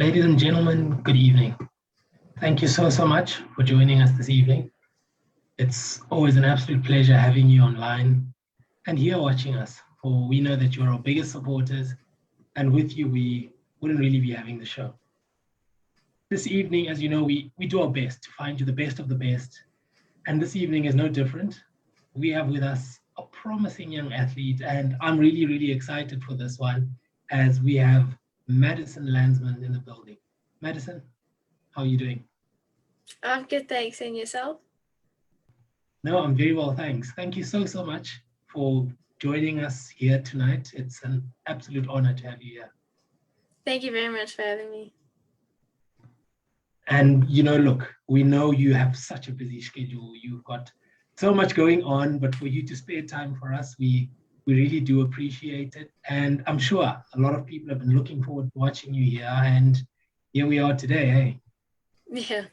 Ladies and gentlemen, good evening. Thank you so much for joining us this evening. It's always an absolute pleasure having you online and here watching us, for we know that you're our biggest supporters, and with you, we wouldn't really be having the show. This evening, as you know, we do our best to find you the best of the best, and this evening is no different. We have with us a promising young athlete, and I'm really excited for this one, as we have Madison Landsman in the building. Madison, how are you doing? I'm good, thanks. And yourself? No, I'm very well, thanks. Thank you so much for joining us here tonight. It's an absolute honor to have you here. Thank you very much for having me. And look, we know you have such a busy schedule. You've got so much going on, but for you to spare time for us, we really do appreciate it. And I'm sure a lot of people have been looking forward to watching you here, and here we are today, hey? Yeah.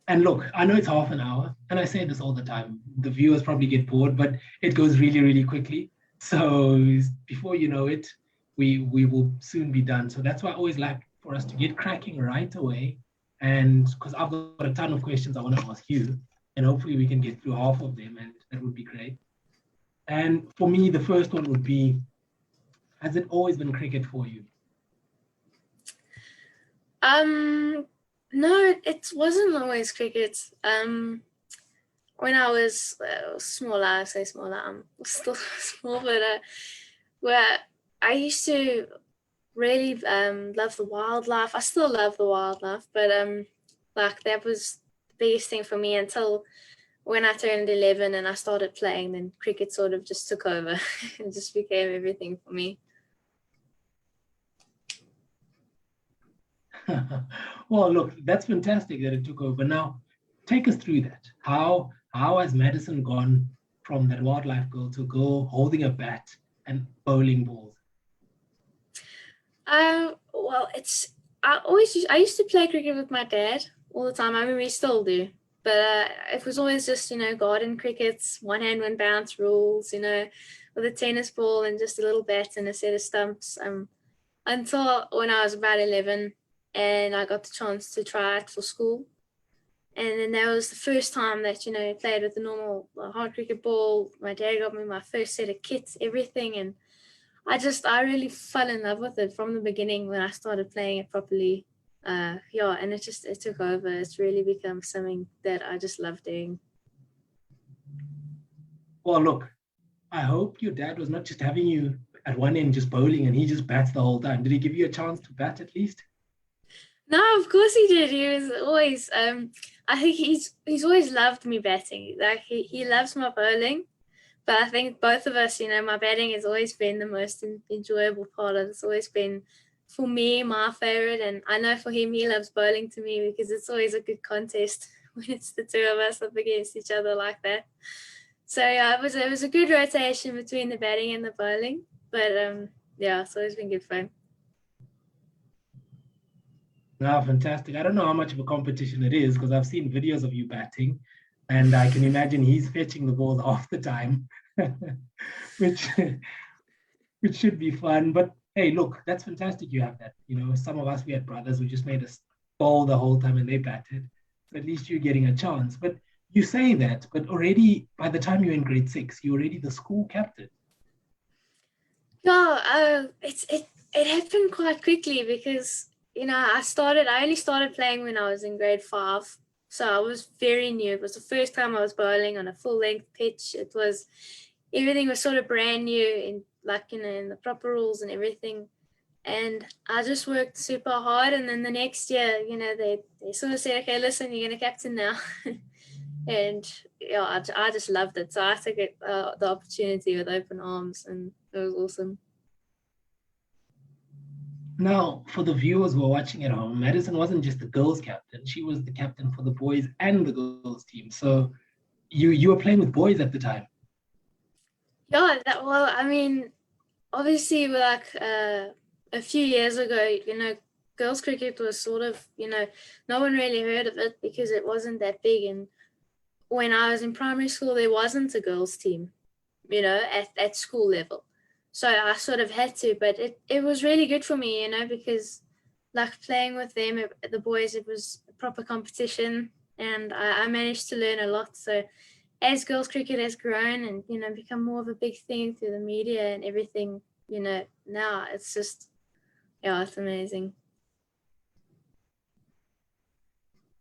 And look, I know it's half an hour, and I say this all the time. The viewers probably get bored, but it goes really quickly. So before you know it, we will soon be done. So that's why I always like for us to get cracking right away. And because I've got a ton of questions I want to ask you, and hopefully we can get through half of them, and that would be great. And for me, the first one would be, has it always been cricket for you? No, it wasn't always cricket. When I was smaller, I say smaller, I'm still small, but where I used to really love the wildlife. I still love the wildlife, but like that was the biggest thing for me until when I turned 11 and I started playing, then cricket sort of just took over and just became everything for me. Well, look, that's fantastic that it took over. Now, take us through that. How has Madison gone from that wildlife girl to girl holding a bat and bowling balls? Well, I used to play cricket with my dad all the time. I mean, we still do, but it was always just garden crickets, one hand, one bounce rules, with a tennis ball and just a little bat and a set of stumps. Until when I was about 11. And I got the chance to try it for school. And then that was the first time that, I played with the normal hard cricket ball. My dad got me my first set of kits, everything. And I really fell in love with it from the beginning when I started playing it properly. And it took over. It's really become something that I just love doing. Well, look, I hope your dad was not just having you at one end just bowling and he just bats the whole time. Did he give you a chance to bat at least? No, of course he did. He was always, I think he's always loved me batting. Like he loves my bowling, but I think both of us, my batting has always been the most enjoyable part of it. It's always been, for me, my favorite. And I know for him, he loves bowling to me because it's always a good contest when it's the two of us up against each other like that. So yeah, it was a good rotation between the batting and the bowling. But yeah, it's always been good fun. No, fantastic. I don't know how much of a competition it is because I've seen videos of you batting, and I can imagine he's fetching the balls half the time, which should be fun. But hey, look, that's fantastic. You have that. Some of us, we had brothers who just made us bowl the whole time and they batted. So at least you're getting a chance. But you say that, but already by the time you're in grade 6, you're already the school captain. Yeah, it happened quite quickly because I only started playing when I was in grade 5. So I was very new. It was the first time I was bowling on a full length pitch. Everything was sort of brand new in the proper rules and everything. And I just worked super hard. And then the next year, they sort of said, okay, listen, you're going to captain now. And I just loved it. So I took the opportunity with open arms, and it was awesome. Now, for the viewers who are watching at home, Madison wasn't just the girls' captain; she was the captain for the boys and the girls' team. So, you were playing with boys at the time. Yeah, obviously, a few years ago, girls' cricket was sort of, no one really heard of it because it wasn't that big. And when I was in primary school, there wasn't a girls' team, at school level. So I sort of had to, but it was really good for me, because like playing with them, the boys, it was a proper competition, and I managed to learn a lot. So as girls cricket has grown and, become more of a big thing through the media and everything, now it's just, it's amazing.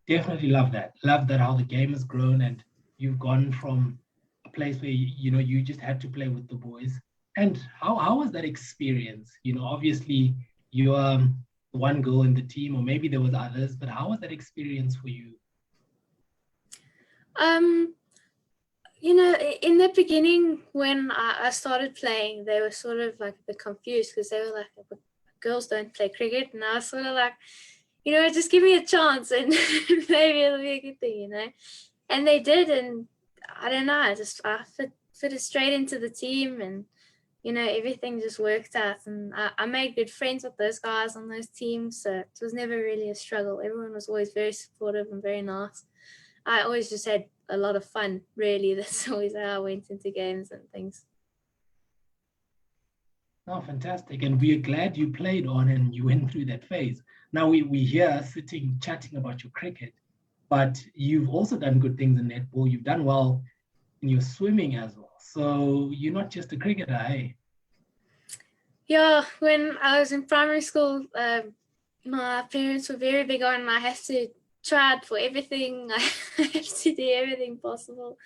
Definitely love that. Love that how the game has grown and you've gone from a place where, you just had to play with the boys. And how was that experience? Obviously you're one girl in the team, or maybe there was others, but how was that experience for you? In the beginning when I started playing, they were sort of like a bit confused because they were like, girls don't play cricket. And I was sort of like, just give me a chance and maybe it'll be a good thing, And they did, and I don't know, I fitted straight into the team, and everything just worked out, and I made good friends with those guys on those teams, so it was never really a struggle. Everyone was always very supportive and very nice. I always just had a lot of fun, really. That's always how I went into games and things. Oh, fantastic. And we're glad you played on and you went through that phase. Now we here sitting chatting about your cricket, but you've also done good things in netball. You've done well in your swimming as well. So you're not just a cricketer, hey? Yeah, when I was in primary school, my parents were very big on I have to try out for everything. I have to do everything possible,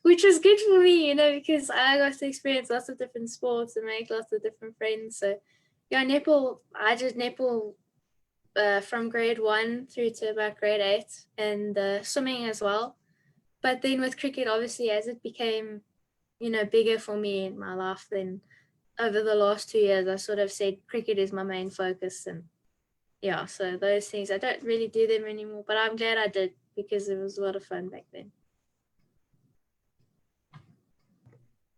which was good for me, because I got to experience lots of different sports and make lots of different friends. So yeah, netball, I did netball from grade 1 through to about grade 8, and swimming as well. But then with cricket, obviously, as it became, bigger for me in my life, then over the last 2 years, I sort of said cricket is my main focus. And yeah, so those things, I don't really do them anymore, but I'm glad I did because it was a lot of fun back then.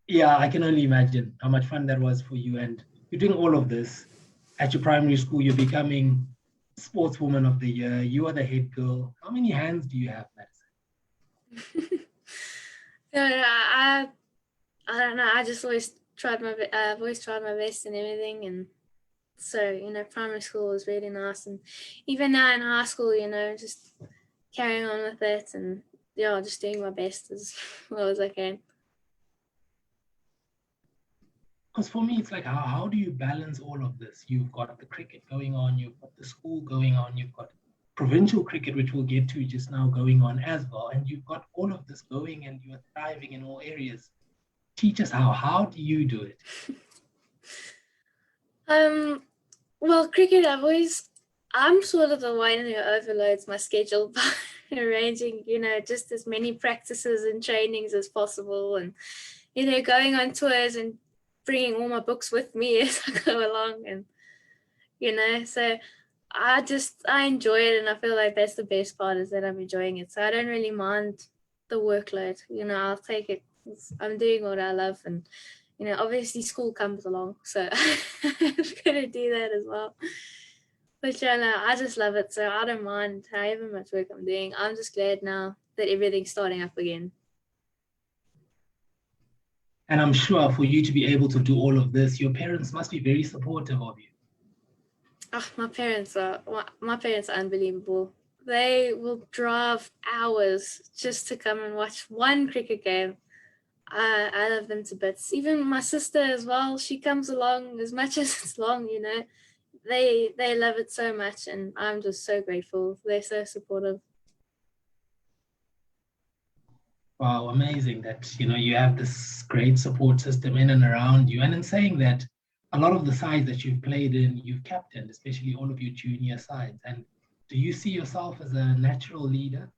Yeah, I can only imagine how much fun that was for you. And you're doing all of this at your primary school. You're becoming Sportswoman of the Year. You are the head girl. How many hands do you have, Madison? I don't know. I just always I've always tried my best and everything, and so primary school was really nice, and even now in high school, just carrying on with it, and just doing my best as well as I can. Because for me, it's like, how do you balance all of this? You've got the cricket going on, you've got the school going on, you've got provincial cricket, which we'll get to just now, going on as well, and you've got all of this going, and you're thriving in all areas. Teach us how do you do it? Well, cricket, I'm sort of the one who overloads my schedule by arranging, just as many practices and trainings as possible, and, going on tours and bringing all my books with me as I go along, and, so I enjoy it, and I feel like that's the best part, is that I'm enjoying it. So I don't really mind the workload, I'll take it. I'm doing what I love, and obviously school comes along, so I'm gonna do that as well. But no, I just love it, so I don't mind however much work I'm doing. I'm just glad now that everything's starting up again. And I'm sure for you to be able to do all of this, your parents must be very supportive of you. Oh, my parents are unbelievable. They will drive hours just to come and watch one cricket game. I love them to bits. Even my sister as well, she comes along as much as it's long, They love it so much, and I'm just so grateful. They're so supportive. Wow, amazing that you have this great support system in and around you. And in saying that, a lot of the sides that you've played in, you've captained, especially all of your junior sides. And do you see yourself as a natural leader?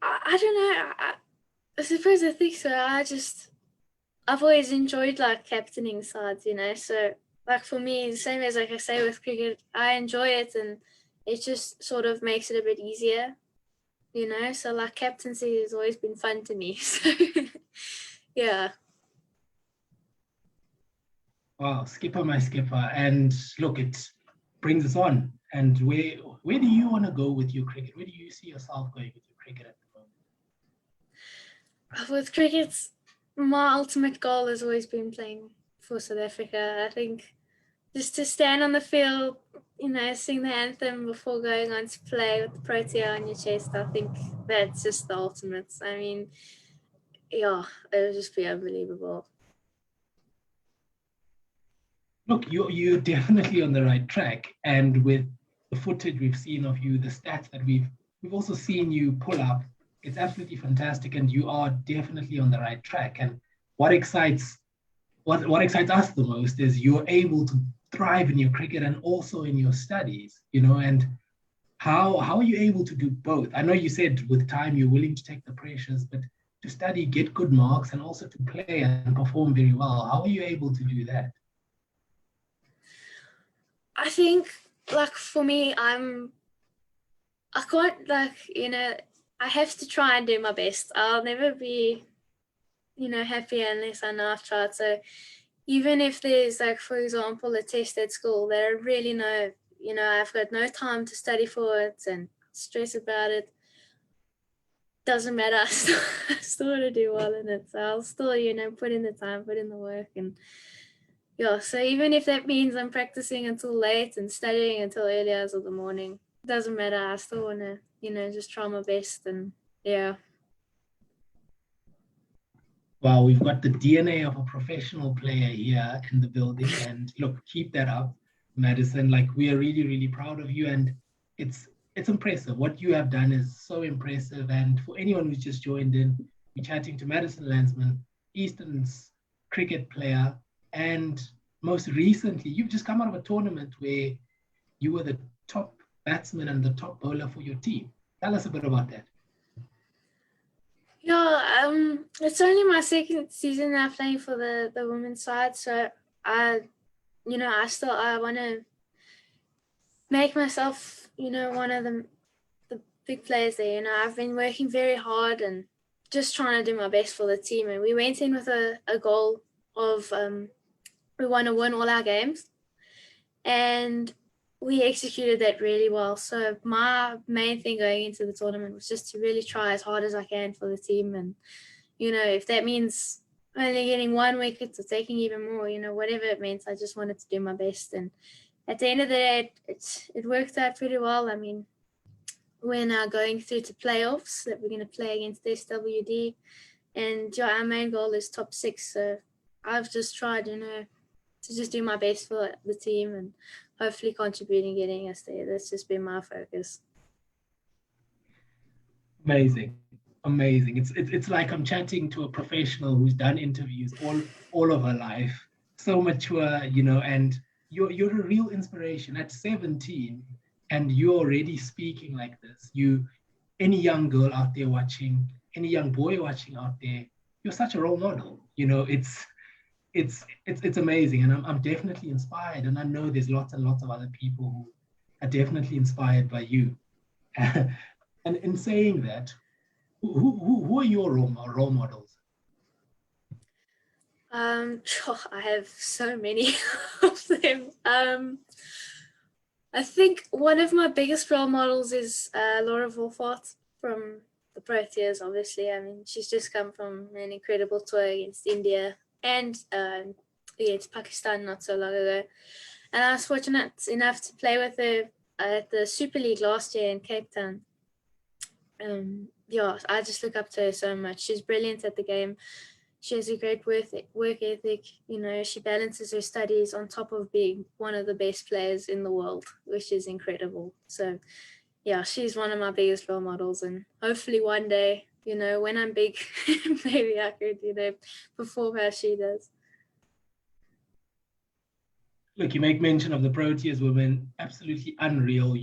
I don't know. I suppose I think so. I've always enjoyed like captaining sides, So like for me, the same as like I say with cricket, I enjoy it, and it just sort of makes it a bit easier, So like captaincy has always been fun to me. So yeah. Wow, skipper, my skipper. And look, it brings us on. And where do you want to go with your cricket? Where do you see yourself going with your cricket at the moment? With cricket, my ultimate goal has always been playing for South Africa. I think just to stand on the field, sing the anthem before going on to play with the Protea on your chest, I think that's just the ultimate. I mean, yeah, it would just be unbelievable. Look, you're definitely on the right track, and with the footage we've seen of you, the stats that we've also seen you pull up, it's absolutely fantastic, and you are definitely on the right track. And what excites what excites us the most is you're able to thrive in your cricket and also in your studies, and how are you able to do both? I know you said with time you're willing to take the pressures, but to study, get good marks, and also to play and perform very well. How are you able to do that? I think, like, for me, I can't, I have to try and do my best. I'll never be, happy unless I know I've tried. So even if there's, like, for example, a test at school that I really know, I've got no time to study for it and stress about it, doesn't matter. I still want to do well in it. So I'll still, put in the time, put in the work. And yeah, so even if that means I'm practicing until late and studying until early hours of the morning, doesn't matter. I still want to, just try my best. And yeah. Wow, we've got the DNA of a professional player here in the building. And look, keep that up, Madison. Like, we are really, really proud of you. And it's impressive. What you have done is so impressive. And for anyone who's just joined in, we're chatting to Madison Landsman, Eastern's cricket player. And most recently, you've just come out of a tournament where you were the top batsman and the top bowler for your team. Tell us a bit about that. Yeah, it's only my second season now playing for the women's side, so I want to make myself, one of the big players there. I've been working very hard and just trying to do my best for the team, and we went in with a goal of we want to win all our games, and we executed that really well. So my main thing going into the tournament was just to really try as hard as I can for the team. And, if that means only getting one wicket or taking even more, whatever it means, I just wanted to do my best. And at the end of the day, it worked out pretty well. I mean, we're now going through to playoffs that we're going to play against SWD. And our main goal is top 6. So I've just tried, to just do my best for the team and hopefully contributing, getting us there. That's just been my focus. Amazing. Amazing. It's like I'm chatting to a professional who's done interviews all of her life. So mature, and you're a real inspiration at 17, and you're already speaking like this. Any young girl out there watching, any young boy watching out there, you're such a role model. It's amazing, and I'm definitely inspired, and I know there's lots and lots of other people who are definitely inspired by you. And in saying that, who are your role models? I have so many of them. I think one of my biggest role models is Laura Wolfart from the Proteas, obviously. I mean, she's just come from an incredible tour against India and against Pakistan not so long ago. And I was fortunate enough to play with her at the Super League last year in Cape Town. I just look up to her so much. She's brilliant at the game. She has a great work ethic. She balances her studies on top of being one of the best players in the world, which is incredible. So, yeah, she's one of my biggest role models. And hopefully one day, when I'm big, maybe I could, perform how she does. Look, you make mention of the Proteas women, absolutely unreal.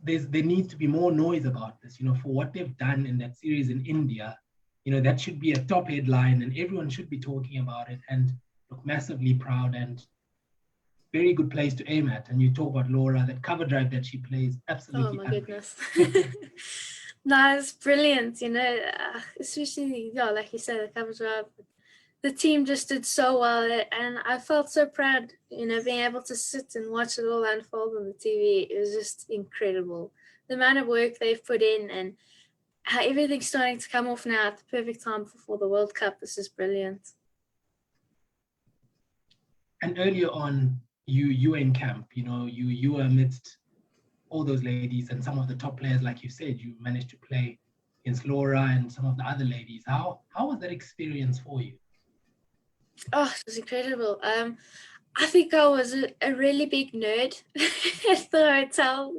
There needs to be more noise about this, for what they've done in that series in India. That should be a top headline and everyone should be talking about it, and look, massively proud and very good place to aim at. And you talk about Laura, that cover drive that she plays, absolutely. Oh my goodness. No, it's brilliant, especially, like you said, the cover drive. The team just did so well, and I felt so proud, being able to sit and watch it all unfold on the TV. It was just incredible. The amount of work they've put in, and how everything's starting to come off now at the perfect time before the World Cup. This is brilliant. And earlier on, you were in camp, you were amidst all those ladies and some of the top players, like you said, you managed to play against Laura and some of the other ladies. How was that experience for you? Oh, it was incredible. I think I was a really big nerd at the hotel,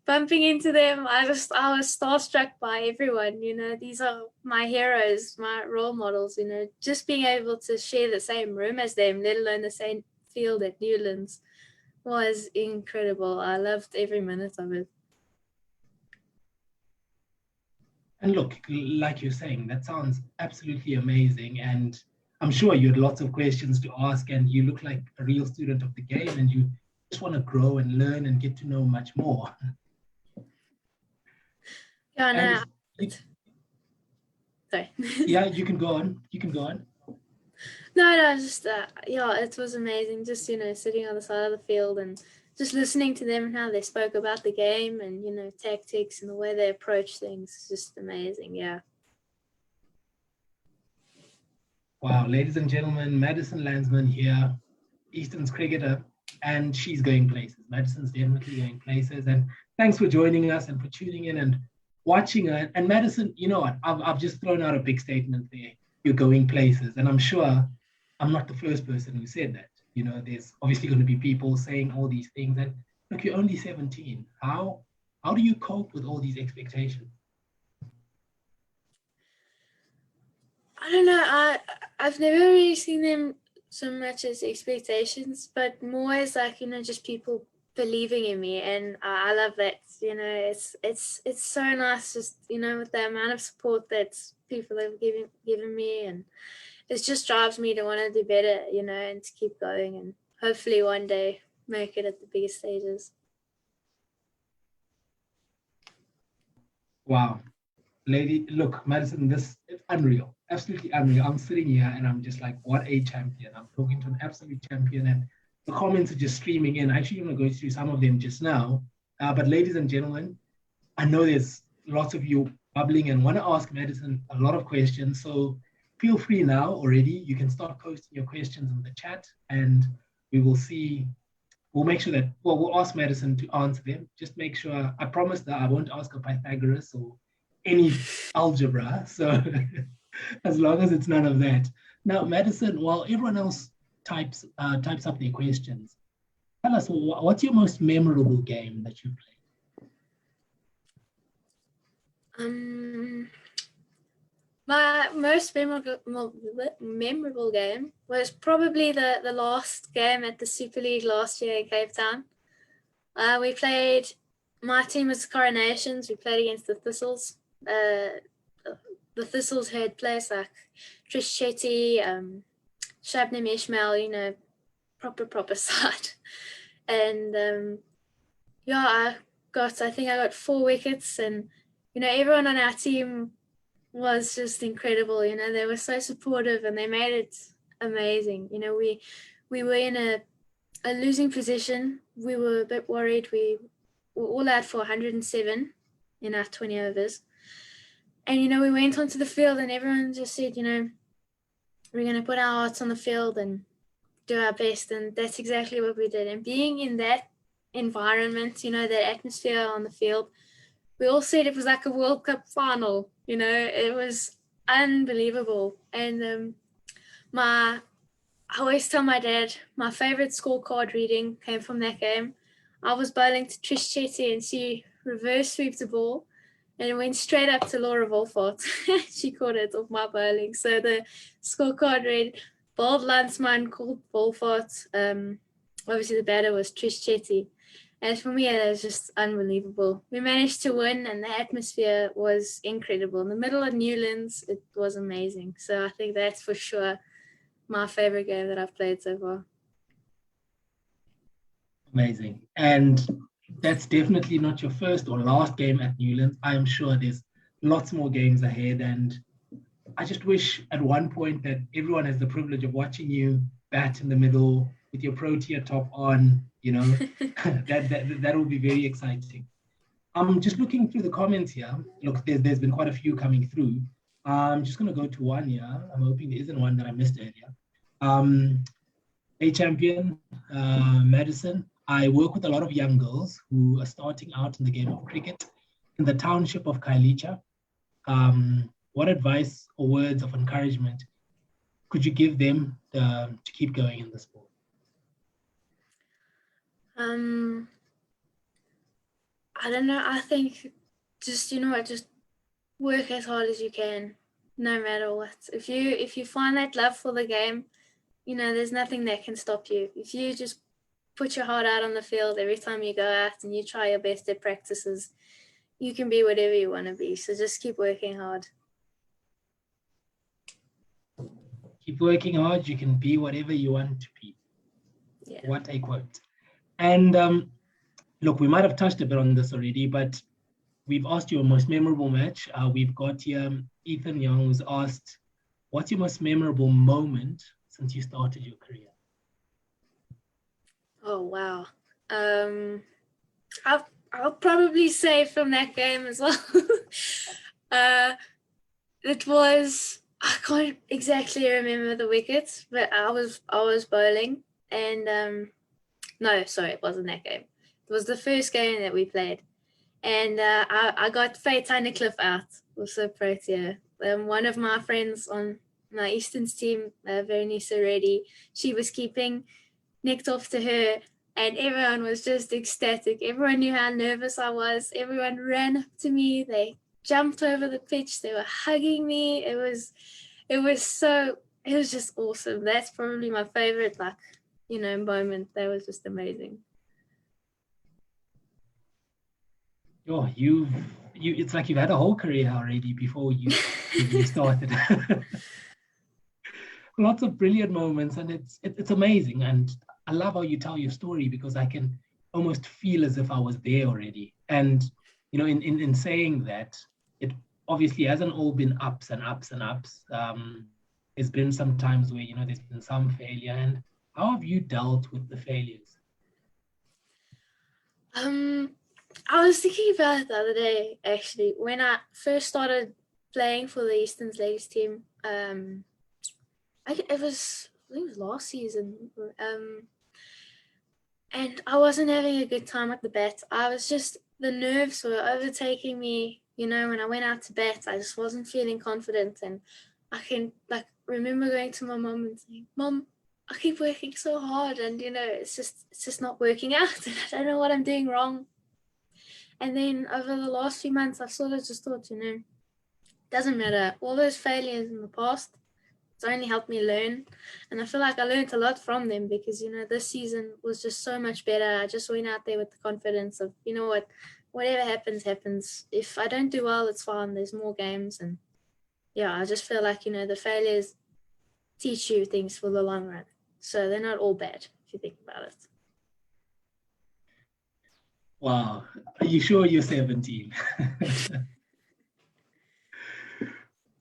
bumping into them. I was starstruck by everyone, these are my heroes, my role models, just being able to share the same room as them, let alone the same field at Newlands, was incredible. I loved every minute of it. And look, like you're saying, that sounds absolutely amazing. And I'm sure you had lots of questions to ask, and you look like a real student of the game, and you just want to grow and learn and get to know much more. Yeah, no. Sorry. Yeah, you can go on. You can go on. No, just it was amazing. Just sitting on the side of the field and just listening to them and how they spoke about the game and tactics and the way they approach things. It's just amazing. Yeah. Wow, ladies and gentlemen, Madison Landsman here, Easton's cricketer, and she's going places. Madison's definitely going places. And thanks for joining us and for tuning in and watching her. And Madison, you know what? I've just thrown out a big statement there. You're going places. And I'm sure I'm not the first person who said that. There's obviously going to be people saying all these things. And look, you're only 17. How do you cope with all these expectations? I don't know. I've never really seen them so much as expectations, but more as like, just people believing in me. And I love that, it's so nice just, with the amount of support that people have given me, and it just drives me to want to do better, and to keep going and hopefully one day make it at the biggest stages. Wow. Lady, look, Madison, this is unreal, absolutely unreal. I'm sitting here and I'm just like, what a champion. I'm talking to an absolute champion, and the comments are just streaming in. Actually, I'm going to go through some of them just now. But ladies and gentlemen, I know there's lots of you bubbling and want to ask Madison a lot of questions. So feel free now already. You can start posting your questions in the chat, and we will see. We'll make sure that, we'll ask Madison to answer them. Just make sure, I promise that I won't ask her Pythagoras or any algebra. So as long as it's none of that. Now, Madison, while everyone else types up their questions, tell us, what's your most memorable game that you played? My most memorable game was probably the last game at the Super League last year in Cape Town. We played, my team was Coronations. We played against the Thistles. The Thistles had players like Trish Chetty, Shabnam Ishmael, proper side. And I think I got 4 wickets, and everyone on our team was just incredible. They were so supportive and they made it amazing. We were in a losing position. We were a bit worried. We were all out for 107 in our 20 overs. And, we went onto the field and everyone just said, we're going to put our hearts on the field and do our best. And that's exactly what we did. And being in that environment, that atmosphere on the field, we all said it was like a World Cup final. It was unbelievable. And I always tell my dad, my favorite scorecard reading came from that game. I was bowling to Trish Chetty and she reverse sweeped the ball and it went straight up to Laura Wolfart. She caught it off my bowling. So the scorecard read, bowled Landsman, called Wolfart. Obviously the batter was Trish Chetty. And for me, it was just unbelievable. We managed to win and the atmosphere was incredible. In the middle of Newlands, it was amazing. So I think that's for sure my favorite game that I've played so far. Amazing. And that's definitely not your first or last game at Newlands. I am sure there's lots more games ahead. And I just wish at one point that everyone has the privilege of watching you bat in the middle with your Protea top on, that will be very exciting. I'm just looking through the comments here. Look, there's been quite a few coming through. I'm just going to go to one here. I'm hoping there isn't one that I missed earlier. A champion, Madison. I work with a lot of young girls who are starting out in the game of cricket in the township of Kailicha. What advice or words of encouragement could you give them to keep going in the sport? I don't know. I think just, just work as hard as you can, no matter what. If you find that love for the game, there's nothing that can stop you. If you just put your heart out on the field every time you go out and you try your best at practices, you can be whatever you want to be. So just keep working hard. Keep working hard, you can be whatever you want to be. Yeah. What a quote. And look, we might have touched a bit on this already, but we've asked you a most memorable match. We've got here Ethan Young, who's asked, what's your most memorable moment since you started your career? Oh, wow. I'll probably say from that game as well. It was, I can't exactly remember the wickets, but I was bowling, and no, sorry, it wasn't that game. It was the first game that we played, and I got Faye Cliff out, also Protea. One of my friends on my Easterns team, Veronisa Reddy, she was keeping, nicked off to her, and everyone was just ecstatic. Everyone knew how nervous I was. Everyone ran up to me. They jumped over the pitch. They were hugging me. It was just awesome. That's probably my favorite, moment. That was just amazing. Oh, it's like you've had a whole career already before you started. Lots of brilliant moments, and it's amazing. And I love how you tell your story, because I can almost feel as if I was there already. And in saying that, it obviously hasn't all been ups and ups and ups. There's been some times where there's been some failure. And how have you dealt with the failures? I was thinking about it the other day, actually, when I first started playing for the Easterns ladies team. I think it was last season. And I wasn't having a good time at the bat. The nerves were overtaking me. When I went out to bat, I just wasn't feeling confident. And I can remember going to my mom and saying, "Mom, I keep working so hard, and it's just not working out. And I don't know what I'm doing wrong." And then over the last few months, I've sort of just thought, it doesn't matter. All those failures in the past, it's only helped me learn. And I feel like I learned a lot from them, because, this season was just so much better. I just went out there with the confidence of, whatever happens, happens. If I don't do well, it's fine. There's more games. And yeah, I just feel like, the failures teach you things for the long run. So they're not all bad if you think about it. Wow. Are you sure you're 17?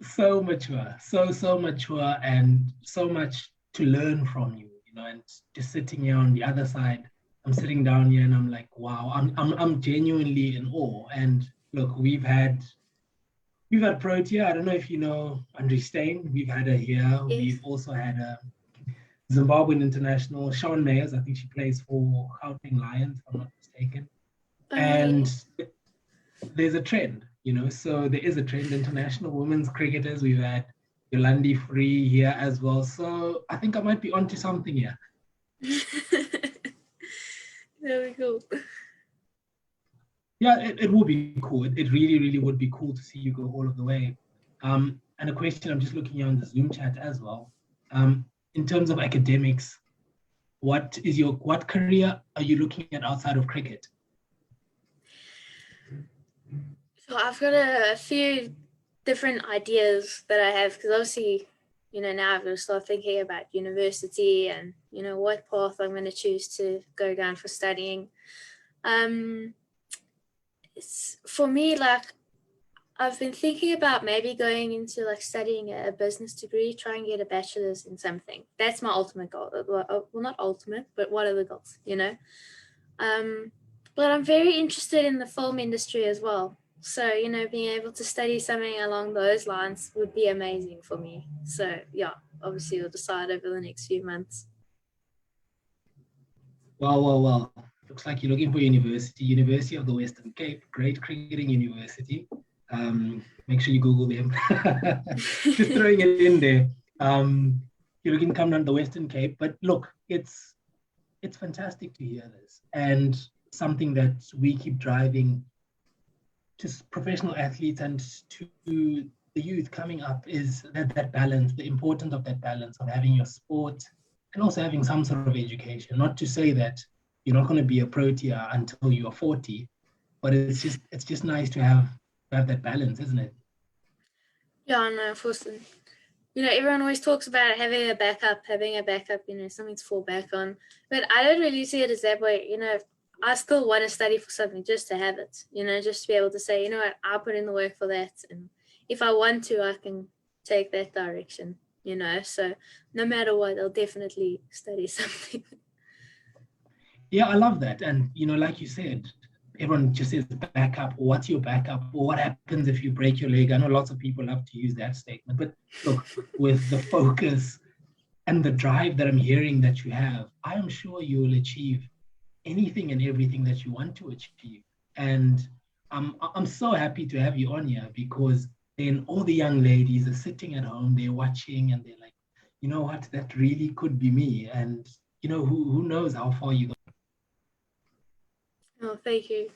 So mature, so mature, and so much to learn from you, and just sitting here on the other side, I'm sitting down here and I'm like, wow, I'm genuinely in awe. And look, we've had Protea. I don't know if you know Andre Stein. We've had her here. Yes. We've also had a Zimbabwean international, Shawn Mayers. I think she plays for Gauteng Lions, if I'm not mistaken. And there's a trend, so there is a trend. International women's cricketers, we've had Yolandi Free here as well. So I think I might be onto something here. There we go. Yeah, it would be cool. It really, really would be cool to see you go all of the way. And a question, I'm just looking here on the Zoom chat as well. In terms of academics, what career are you looking at outside of cricket? So I've got a few different ideas that I have, because obviously, now I've got to start thinking about university and, what path I'm going to choose to go down for studying. It's, for me, I've been thinking about maybe going into studying a business degree, try and get a bachelor's in something. That's my ultimate goal. Well, not ultimate, but what are the goals, But I'm very interested in the film industry as well. So, being able to study something along those lines would be amazing for me. So, yeah, obviously we'll decide over the next few months. Well. Looks like you're looking for university. University of the Western Cape, great cricketing university. Make sure you Google them. Just throwing it in there. You're looking to come down the Western Cape, but look, it's fantastic to hear this, and something that we keep driving to professional athletes and to the youth coming up is that balance, the importance of that balance of having your sport and also having some sort of education. Not to say that you're not going to be a proteer until you're 40, but it's just nice to have that balance, isn't it? Yeah, no, of course. Everyone always talks about having a backup, something to fall back on. But I don't really see it as that way. I still want to study for something just to have it, just to be able to say, what, I'll put in the work for that. And if I want to, I can take that direction, So no matter what, I'll definitely study something. Yeah, I love that. And, like you said, everyone just says backup, or what's your backup, or what happens if you break your leg? I know lots of people love to use that statement, but look, with the focus and the drive that I'm hearing that you have, I am sure you will achieve anything and everything that you want to achieve. And I'm so happy to have you on here, because then all the young ladies are sitting at home, they're watching, and they're like, you know what, that really could be me. And, who knows how far you go. Oh, thank you.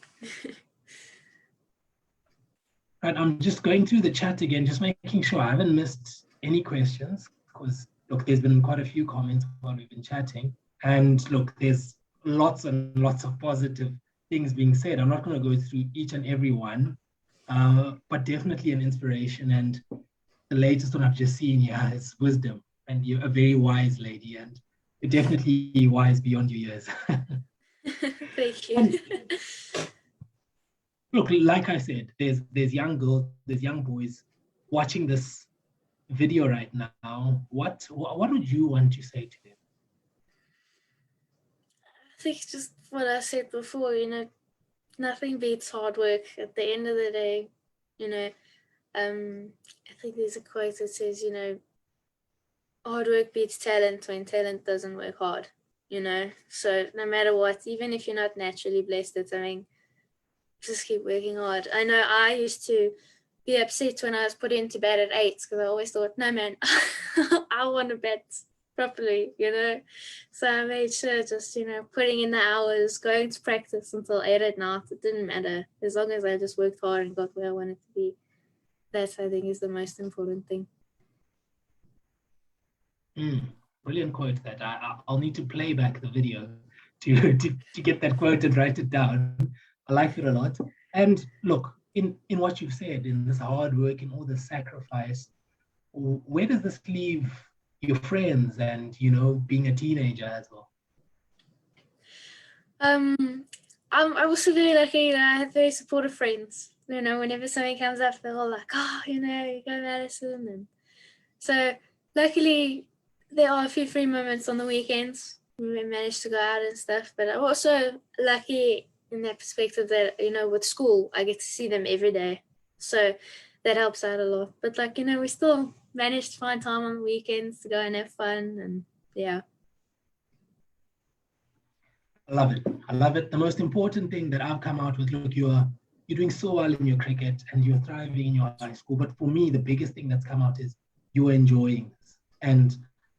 Right, I'm just going through the chat again, just making sure I haven't missed any questions, because look, there's been quite a few comments while we've been chatting. And look, there's lots and lots of positive things being said. I'm not going to go through each and every one, but definitely an inspiration. And the latest one I've just seen here is wisdom. And you're a very wise lady, and you're definitely wise beyond your years. Thank you. Look, like I said, there's young girls, there's young boys watching this video right now. What would you want to say to them? I think just what I said before, nothing beats hard work. At the end of the day, I think there's a quote that says, hard work beats talent when talent doesn't work hard, So no matter what, even if you're not naturally blessed at something, just keep working hard. I know I used to be upset when I was put into bed at 8 because I always thought, no man, I want to bet properly, So I made sure just, putting in the hours, going to practice until 8 at night. It didn't matter. As long as I just worked hard and got where I wanted to be. That, I think, is the most important thing. Brilliant quote that I'll need to play back the video to get that quote and write it down. I like it a lot. And look, in what you've said, in this hard work, in all this sacrifice, where does this leave your friends and, being a teenager as well? I'm also very lucky that I have very supportive friends. Whenever something comes up, they're all like, oh, you go Madison. And so luckily there are a few free moments on the weekends. We manage to go out and stuff, but I'm also lucky in that perspective that, with school, I get to see them every day. So that helps out a lot. But we still manage to find time on the weekends to go and have fun, and yeah. I love it. I love it. The most important thing that I've come out with, look, you're doing so well in your cricket and you're thriving in your high school. But for me, the biggest thing that's come out is you're enjoying this. And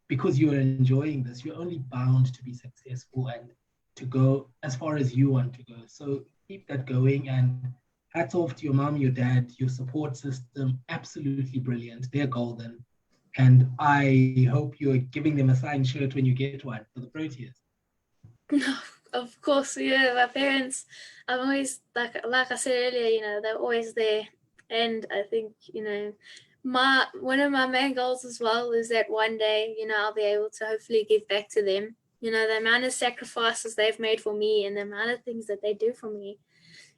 because you're enjoying this, you're only bound to be successful and to go as far as you want to go. So keep that going, and hats off to your mom, your dad, your support system. Absolutely brilliant. They're golden. And I hope you're giving them a signed shirt when you get one for the Proteas. No, of course, my parents, I'm always, like I said earlier, they're always there. And I think, one of my main goals as well is that one day, I'll be able to hopefully give back to them. The amount of sacrifices they've made for me and the amount of things that they do for me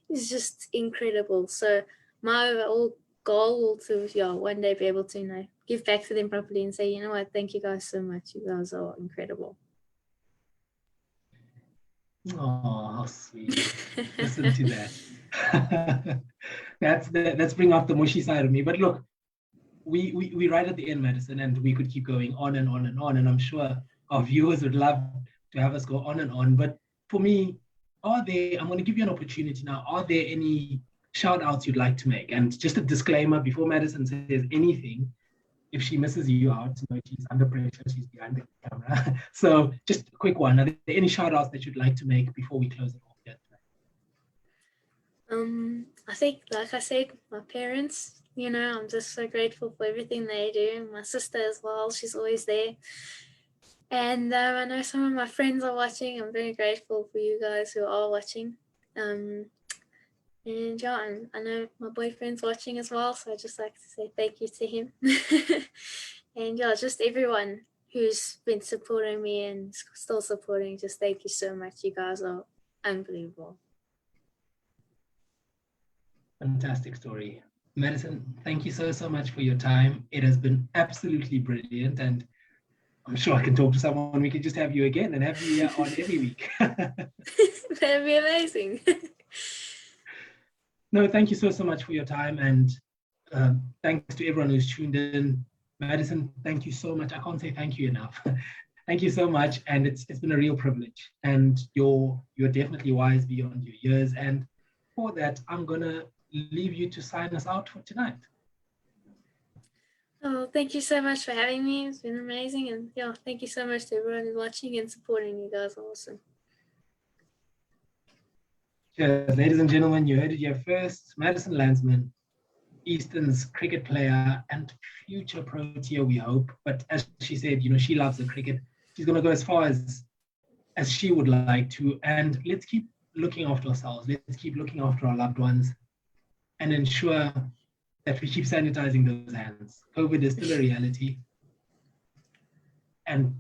is just incredible. So my overall goal to one day be able to, give back to them properly and say, you know what, thank you guys so much. You guys are incredible. Oh, how sweet. Listen to that. That's bring out the mushy side of me. But look, we right at the end, Madison, and we could keep going on and on and on. And I'm sure our viewers would love to have us go on and on. But for me, I'm going to give you an opportunity now. Are there any shout outs you'd like to make? And just a disclaimer before Madison says anything, if she misses you out, she's under pressure, she's behind the camera. So just a quick one. Are there any shout outs that you'd like to make before we close it off here tonight? I think, like I said, my parents, I'm just so grateful for everything they do. My sister as well, she's always there. And I know some of my friends are watching. I'm very grateful for you guys who are watching. And yeah, I know my boyfriend's watching as well, so I'd just like to say thank you to him. And yeah, just everyone who's been supporting me and still supporting, just thank you so much. You guys are unbelievable. Fantastic story. Madison, thank you so much for your time. It has been absolutely brilliant, and I'm sure I can talk to someone. We can just have you again and have you here on every week. That'd be amazing. No, thank you so much for your time, and thanks to everyone who's tuned in. Madison, thank you so much. I can't say thank you enough. Thank you so much, and it's been a real privilege. And you're definitely wise beyond your years. And for that, I'm gonna leave you to sign us out for tonight. Oh, thank you so much for having me. It's been amazing, and yeah, thank you so much to everyone who's watching and supporting. You guys are awesome. Cheers, ladies and gentlemen, you heard it here first. Madison Landsman, Eastern's cricket player and future Protea, we hope. But as she said, she loves the cricket. She's going to go as far as she would like to. And let's keep looking after ourselves. Let's keep looking after our loved ones and ensure that we keep sanitizing those hands. COVID is still a reality. And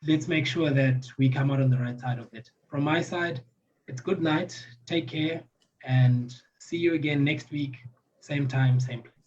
let's make sure that we come out on the right side of it. From my side, it's good night. Take care and see you again next week. Same time, same place.